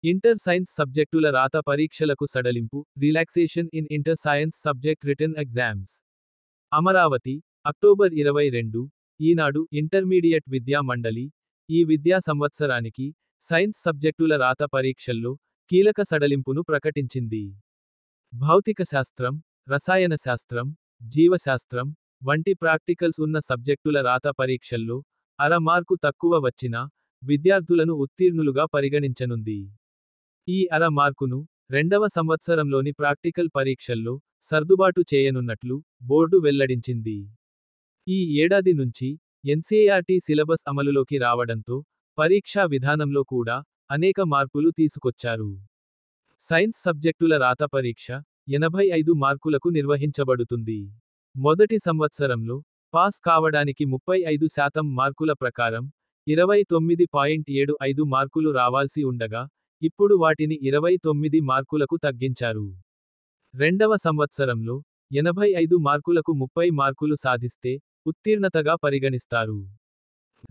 Inter science సబ్జెక్టుల రాత పరీక్షలకు సడలింపు, relaxation in inter science subject written exams. Amaravati, October 22. Eenadu intermediate విద్యా మండలి, ఈ విద్యా సంవత్సరానికి సైన్స్ సబ్జెక్టుల రాత పరీక్షల్లో కీలక సడలింపును ప్రకటించింది. భౌతిక శాస్త్రం, రసాయన శాస్త్రం, జీవశాస్త్రం వంటి ప్రాక్టికల్స్ ఉన్న సబ్జెక్టుల రాత పరీక్షల్లో అర మార్కు తక్కువ వచ్చినా విద్యార్థులను ఉత్తీర్ణులుగా పరిగణించనుంది. ఈ అర మార్కును రెండవ సంవత్సరంలోని ప్రాక్టికల్ పరీక్షల్లో సర్దుబాటు చేయనున్నట్లు బోర్డు వెల్లడించింది. ఈ ఏడాది నుంచి ఎన్సీఈఆర్టీ సిలబస్ అమలులోకి రావడంతో పరీక్షా విధానంలో కూడా అనేక మార్పులు తీసుకొచ్చారు. సైన్స్ సబ్జెక్టుల రాత పరీక్ష 85 మార్కులకు నిర్వహించబడుతుంది. మొదటి సంవత్సరంలో పాస్ కావడానికి 35% మార్కుల ప్రకారం 29.75 మార్కులు రావాల్సి ఉండగా, ఇప్పుడు వాటిని 29 మార్కులకు తగ్గించారు. రెండవ సంవత్సరంలో 85 మార్కులకు 30 మార్కులు సాధిస్తే ఉత్తీర్ణతగా పరిగణిస్తారు.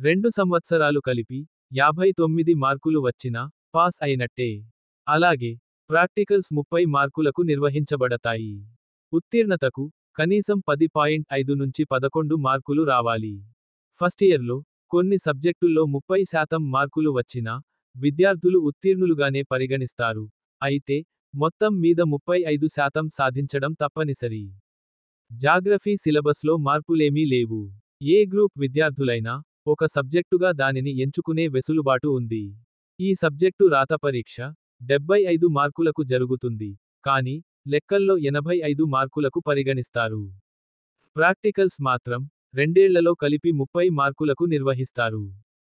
2 సంవత్సరాలు కలిపి 59 మార్కులు వచ్చినా పాస్ అయినట్టే. అలాగే ప్రాక్టికల్స్ 30 మార్కులకు నిర్వహించబడతాయి. ఉత్తీర్ణతకు కనీసం 10.5 నుంచి 11 మార్కులు రావాలి. ఫస్ట్ ఇయర్లో కొన్ని సబ్జెక్టుల్లో 30% మార్కులు వచ్చినా విద్యార్థులు ఉత్తీర్ణులుగానే పరిగణిస్తారు. అయితే మొత్తం మీద 35% సాధించడం తప్పనిసరి. జాగ్రఫీ సిలబస్లో మార్పులేమీ లేవు. ఏ గ్రూప్ విద్యార్థులైనా ఒక సబ్జెక్టుగా దానిని ఎంచుకునే వెసులుబాటు ఉంది. ఈ సబ్జెక్టు రాత పరీక్ష 75 మార్కులకు జరుగుతుంది. కానీ లెక్కల్లో 85 మార్కులకు పరిగణిస్తారు. ప్రాక్టికల్స్ మాత్రం రెండేళ్లలో కలిపి 30 మార్కులకు నిర్వహిస్తారు.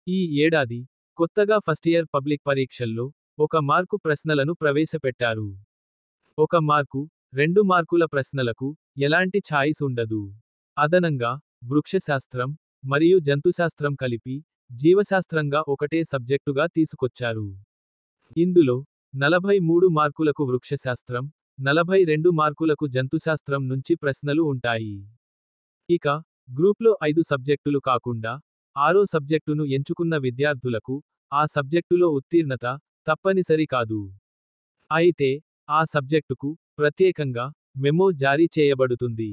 ఈ ఏడాది కొత్తగా ఫస్ట్ ఇయర్ పబ్లిక్ పరీక్షల్లో 1 మార్కు ప్రశ్నలను ప్రవేశపెట్టారు. 1 మార్కు, 2 మార్కుల ప్రశ్నలకు ఎలాంటి ఛాయిస్ ఉండదు. అదనంగా వృక్షశాస్త్రం మరియు జంతుశాస్త్రం కలిపి జీవశాస్త్రంగా ఒకటే సబ్జెక్టుగా తీసుకొచ్చారు. ఇందులో 43 మార్కులకు వృక్షశాస్త్రం, 42 మార్కులకు జంతుశాస్త్రం నుంచి ప్రశ్నలు ఉంటాయి. ఇక గ్రూప్లో 5 సబ్జెక్టులు కాకుండా 6వ సబ్జెక్టును ఎంచుకున్న విద్యార్థులకు ఆ సబ్జెక్టులో ఉత్తీర్ణత తప్పనిసరి కాదు. అయితే ఆ సబ్జెక్టుకు ప్రత్యేకంగా మెమో జారీ చేయబడుతుంది.